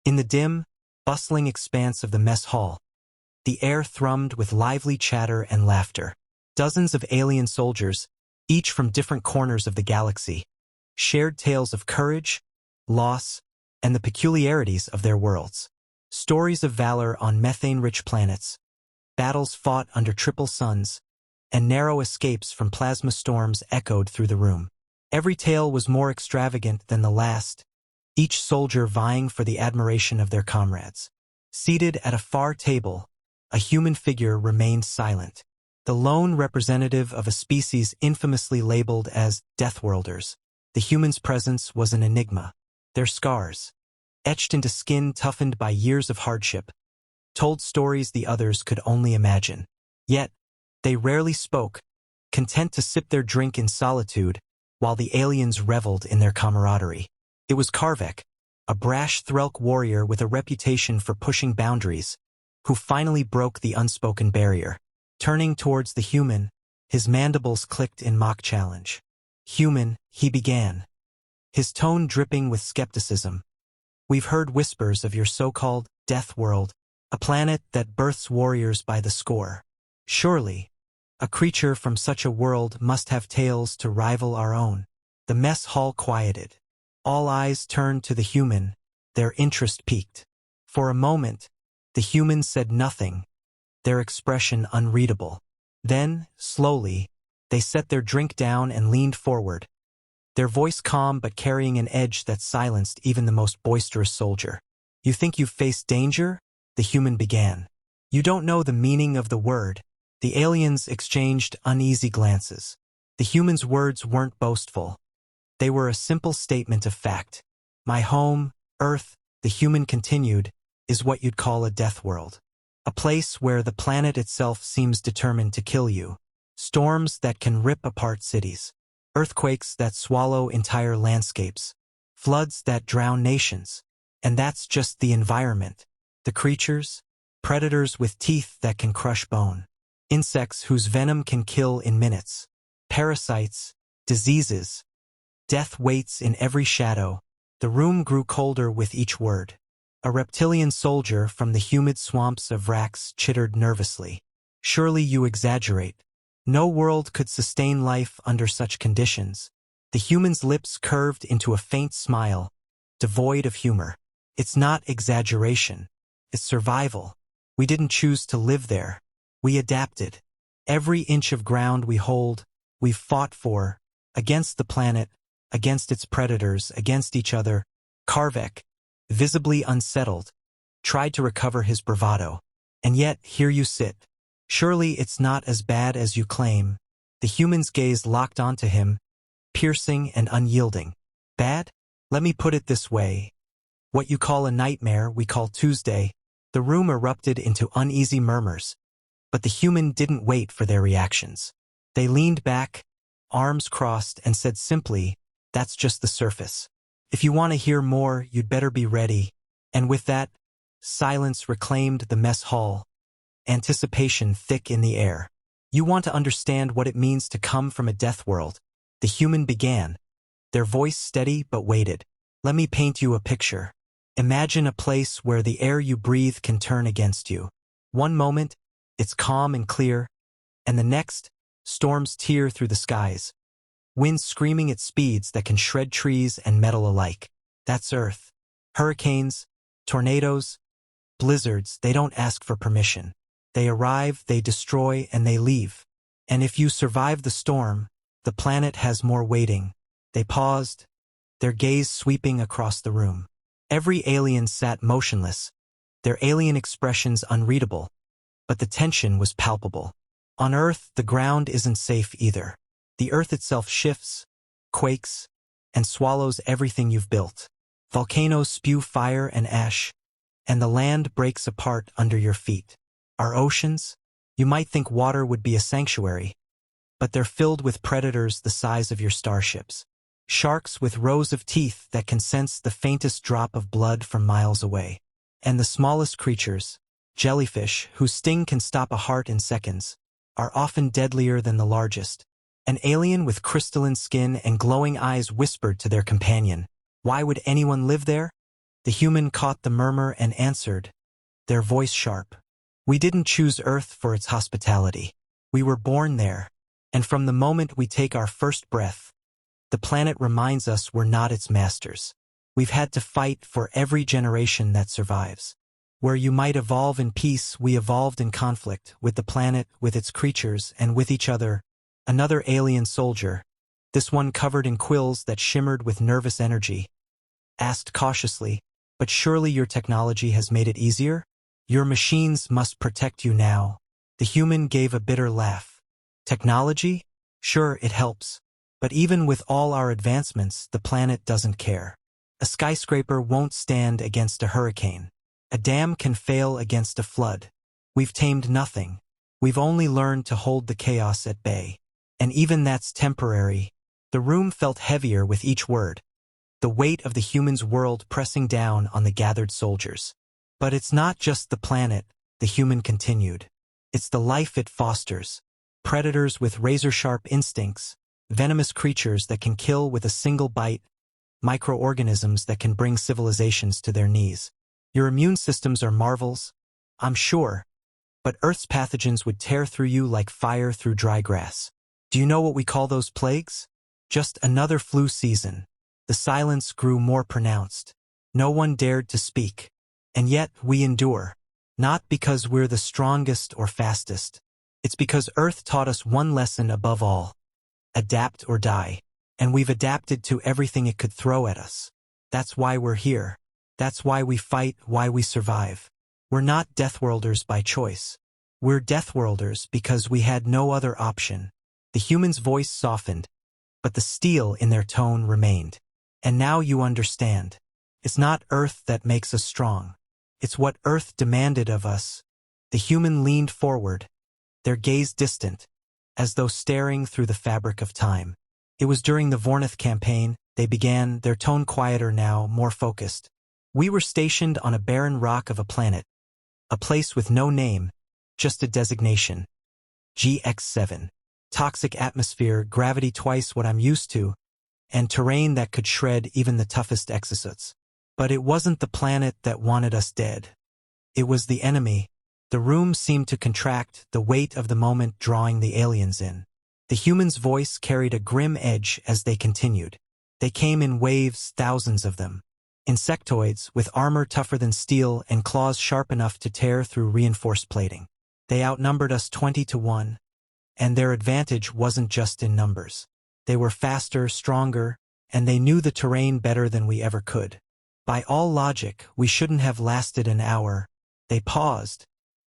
In the dim, bustling expanse of the mess hall, the air thrummed with lively chatter and laughter. Dozens of alien soldiers, each from different corners of the galaxy, shared tales of courage, loss, and the peculiarities of their worlds. Stories of valor on methane-rich planets, battles fought under triple suns, and narrow escapes from plasma storms echoed through the room. Every tale was more extravagant than the last, each soldier vying for the admiration of their comrades. Seated at a far table, a human figure remained silent. The lone representative of a species infamously labeled as Deathworlders, the human's presence was an enigma. Their scars, etched into skin toughened by years of hardship, told stories the others could only imagine. Yet, they rarely spoke, content to sip their drink in solitude while the aliens reveled in their camaraderie. It was Karvek, a brash Threlk warrior with a reputation for pushing boundaries, who finally broke the unspoken barrier. Turning towards the human, his mandibles clicked in mock challenge. "Human," he began, his tone dripping with skepticism. "We've heard whispers of your so-called Deathworld, a planet that births warriors by the score. Surely, a creature from such a world must have tales to rival our own." The mess hall quieted. All eyes turned to the human, their interest piqued. For a moment, the human said nothing, their expression unreadable. Then, slowly, they set their drink down and leaned forward, their voice calm but carrying an edge that silenced even the most boisterous soldier. "You think you've faced danger?" the human began. "You don't know the meaning of the word." The aliens exchanged uneasy glances. The human's words weren't boastful. They were a simple statement of fact. "My home, Earth," the human continued, "is what you'd call a death world. A place where the planet itself seems determined to kill you. Storms that can rip apart cities. Earthquakes that swallow entire landscapes. Floods that drown nations. And that's just the environment. The creatures, predators with teeth that can crush bone. Insects whose venom can kill in minutes. Parasites, diseases. Death waits in every shadow." The room grew colder with each word. A reptilian soldier from the humid swamps of Vrax chittered nervously. "Surely you exaggerate. No world could sustain life under such conditions." The human's lips curved into a faint smile, devoid of humor. "It's not exaggeration. It's survival. We didn't choose to live there. We adapted. Every inch of ground we hold, we've fought for, against the planet, against its predators, against each other." Karvek, visibly unsettled, tried to recover his bravado. "And yet, here you sit. Surely it's not as bad as you claim." The human's gaze locked onto him, piercing and unyielding. "Bad? Let me put it this way. What you call a nightmare, we call Tuesday." The room erupted into uneasy murmurs, but the human didn't wait for their reactions. They leaned back, arms crossed, and said simply, "That's just the surface. If you want to hear more, you'd better be ready." And with that, silence reclaimed the mess hall, anticipation thick in the air. "You want to understand what it means to come from a death world," the human began, their voice steady but weighted. "Let me paint you a picture. Imagine a place where the air you breathe can turn against you. One moment, it's calm and clear, and the next, storms tear through the skies. Winds screaming at speeds that can shred trees and metal alike. That's Earth. Hurricanes, tornadoes, blizzards, they don't ask for permission. They arrive, they destroy, and they leave. And if you survive the storm, the planet has more waiting." They paused, their gaze sweeping across the room. Every alien sat motionless, their alien expressions unreadable, but the tension was palpable. On Earth, the ground isn't safe either. The Earth itself shifts, quakes, and swallows everything you've built. Volcanoes spew fire and ash, and the land breaks apart under your feet. Our oceans? You might think water would be a sanctuary, but they're filled with predators the size of your starships. Sharks with rows of teeth that can sense the faintest drop of blood from miles away. And the smallest creatures, jellyfish, whose sting can stop a heart in seconds, are often deadlier than the largest. An alien with crystalline skin and glowing eyes whispered to their companion, "Why would anyone live there?" The human caught the murmur and answered, their voice sharp. We didn't choose Earth for its hospitality. We were born there, and from the moment we take our first breath, the planet reminds us we're not its masters. We've had to fight for every generation that survives. Where you might evolve in peace, we evolved in conflict, with the planet, with its creatures, and with each other. Another alien soldier, this one covered in quills that shimmered with nervous energy, asked cautiously, but surely your technology has made it easier? Your machines must protect you now. The human gave a bitter laugh. Technology? Sure, it helps. But even with all our advancements, the planet doesn't care. A skyscraper won't stand against a hurricane. A dam can fail against a flood. We've tamed nothing. We've only learned to hold the chaos at bay. And even that's temporary. The room felt heavier with each word, the weight of the human's world pressing down on the gathered soldiers. But it's not just the planet, the human continued. It's the life it fosters. Predators with razor-sharp instincts, venomous creatures that can kill with a single bite, microorganisms that can bring civilizations to their knees. Your immune systems are marvels, I'm sure, but Earth's pathogens would tear through you like fire through dry grass. Do you know what we call those plagues? Just another flu season. The silence grew more pronounced. No one dared to speak. And yet we endure. Not because we're the strongest or fastest. It's because Earth taught us one lesson above all. Adapt or die. And we've adapted to everything it could throw at us. That's why we're here. That's why we fight, why we survive. We're not Deathworlders by choice. We're Deathworlders because we had no other option. The human's voice softened, but the steel in their tone remained. And now you understand. It's not Earth that makes us strong. It's what Earth demanded of us. The human leaned forward, their gaze distant, as though staring through the fabric of time. It was during the Vornath Campaign, they began, their tone quieter now, more focused. We were stationed on a barren rock of a planet, a place with no name, just a designation. GX7. Toxic atmosphere, gravity twice what I'm used to, and terrain that could shred even the toughest exosuits. But it wasn't the planet that wanted us dead. It was the enemy. The room seemed to contract, the weight of the moment drawing the aliens in. The human's voice carried a grim edge as they continued. They came in waves, thousands of them. Insectoids, with armor tougher than steel and claws sharp enough to tear through reinforced plating. They outnumbered us 20-1. And their advantage wasn't just in numbers. They were faster, stronger, and they knew the terrain better than we ever could. By all logic, we shouldn't have lasted an hour. They paused,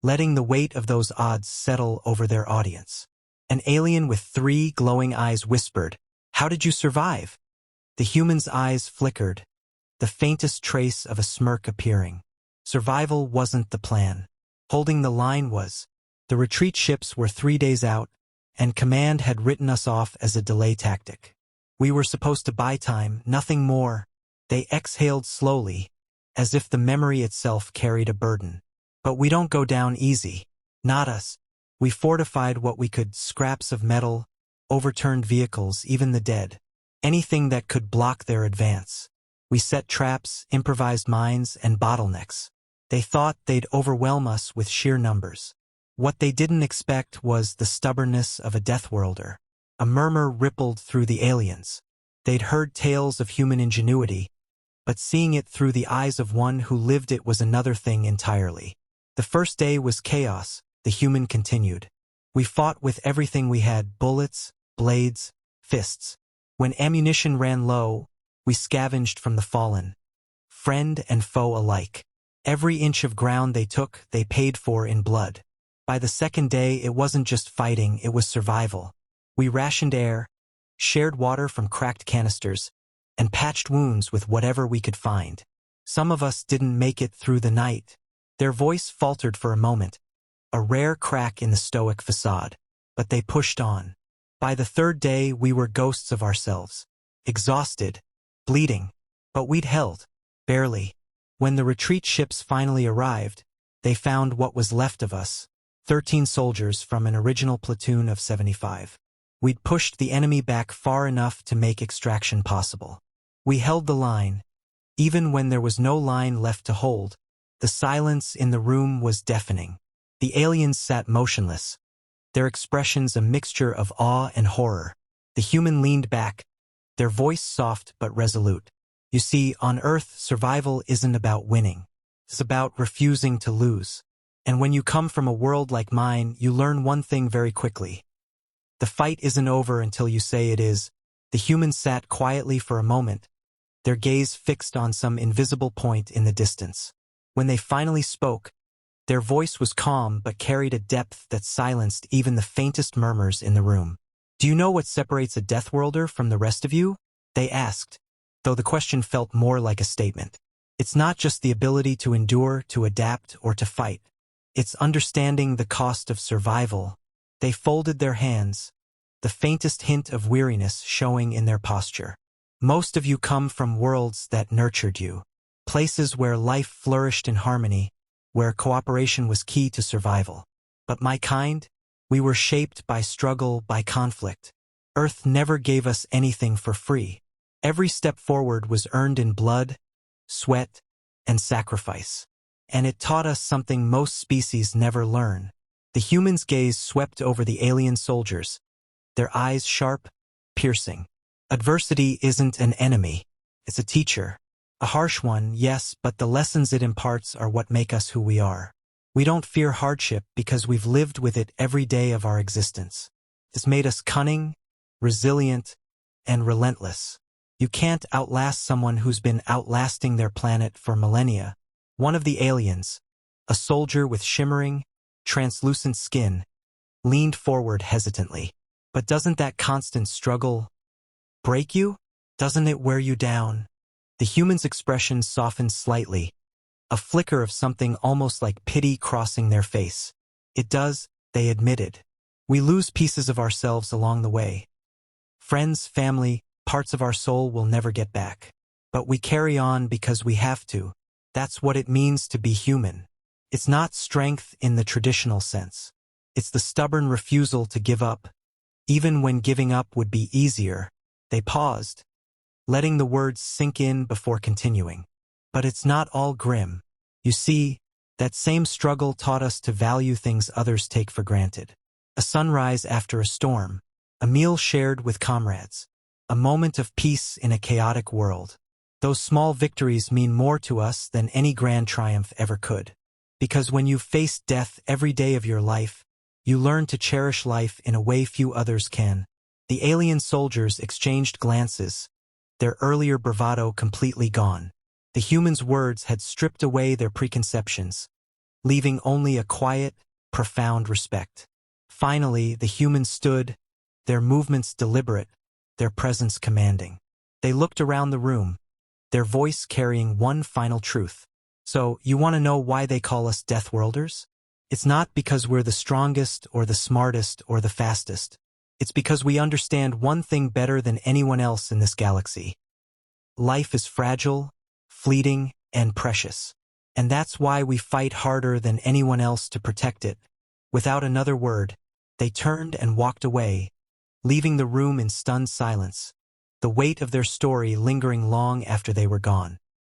letting the weight of those odds settle over their audience. An alien with 3 glowing eyes whispered, "How did you survive?" The human's eyes flickered, the faintest trace of a smirk appearing. Survival wasn't the plan. Holding the line was. The retreat ships were 3 days out, and command had written us off as a delay tactic. We were supposed to buy time, nothing more. They exhaled slowly, as if the memory itself carried a burden. But we don't go down easy. Not us. We fortified what we could, scraps of metal, overturned vehicles, even the dead. Anything that could block their advance. We set traps, improvised mines, and bottlenecks. They thought they'd overwhelm us with sheer numbers. What they didn't expect was the stubbornness of a Deathworlder. A murmur rippled through the aliens. They'd heard tales of human ingenuity, but seeing it through the eyes of one who lived it was another thing entirely. The first day was chaos, the human continued. We fought with everything we had, bullets, blades, fists. When ammunition ran low, we scavenged from the fallen. Friend and foe alike. Every inch of ground they took, they paid for in blood. By the second day, it wasn't just fighting, it was survival. We rationed air, shared water from cracked canisters, and patched wounds with whatever we could find. Some of us didn't make it through the night. Their voice faltered for a moment, a rare crack in the stoic facade, but they pushed on. By the third day, we were ghosts of ourselves, exhausted, bleeding, but we'd held, barely. When the retreat ships finally arrived, they found what was left of us, 13 soldiers from an original platoon of 75. We'd pushed the enemy back far enough to make extraction possible. We held the line, Even when there was no line left to hold, the silence in the room was deafening. The aliens sat motionless, their expressions a mixture of awe and horror. The human leaned back, their voice soft but resolute. You see, on Earth, survival isn't about winning. It's about refusing to lose. And when you come from a world like mine, you learn one thing very quickly. The fight isn't over until you say it is. The humans sat quietly for a moment, their gaze fixed on some invisible point in the distance. When they finally spoke, their voice was calm but carried a depth that silenced even the faintest murmurs in the room. Do you know what separates a Deathworlder from the rest of you? They asked, though the question felt more like a statement. It's not just the ability to endure, to adapt, or to fight. It's understanding the cost of survival. They folded their hands, the faintest hint of weariness showing in their posture. Most of you come from worlds that nurtured you, places where life flourished in harmony, where cooperation was key to survival. But my kind, we were shaped by struggle, by conflict. Earth never gave us anything for free. Every step forward was earned in blood, sweat, and sacrifice. And it taught us something most species never learn. The human's gaze swept over the alien soldiers, their eyes sharp, piercing. Adversity isn't an enemy, it's a teacher. A harsh one, yes, but the lessons it imparts are what make us who we are. We don't fear hardship because we've lived with it every day of our existence. It's made us cunning, resilient, and relentless. You can't outlast someone who's been outlasting their planet for millennia. One of the aliens, a soldier with shimmering, translucent skin, leaned forward hesitantly. But doesn't that constant struggle break you? Doesn't it wear you down? The human's expression softened slightly, a flicker of something almost like pity crossing their face. It does, they admitted. We lose pieces of ourselves along the way. Friends, family, parts of our soul we'll never get back. But we carry on because we have to. That's what it means to be human. It's not strength in the traditional sense. It's the stubborn refusal to give up, even when giving up would be easier. They paused, letting the words sink in before continuing. But it's not all grim. You see, that same struggle taught us to value things others take for granted. A sunrise after a storm, a meal shared with comrades, a moment of peace in a chaotic world. Those small victories mean more to us than any grand triumph ever could. Because when you face death every day of your life, you learn to cherish life in a way few others can. The alien soldiers exchanged glances, their earlier bravado completely gone. The humans' words had stripped away their preconceptions, leaving only a quiet, profound respect. Finally, the humans stood, their movements deliberate, their presence commanding. They looked around the room, their voice carrying one final truth. So, you want to know why they call us Deathworlders? It's not because we're the strongest or the smartest or the fastest. It's because we understand one thing better than anyone else in this galaxy. Life is fragile, fleeting, and precious. And that's why we fight harder than anyone else to protect it. Without another word, they turned and walked away, leaving the room in stunned silence, the weight of their story lingering long after they were gone.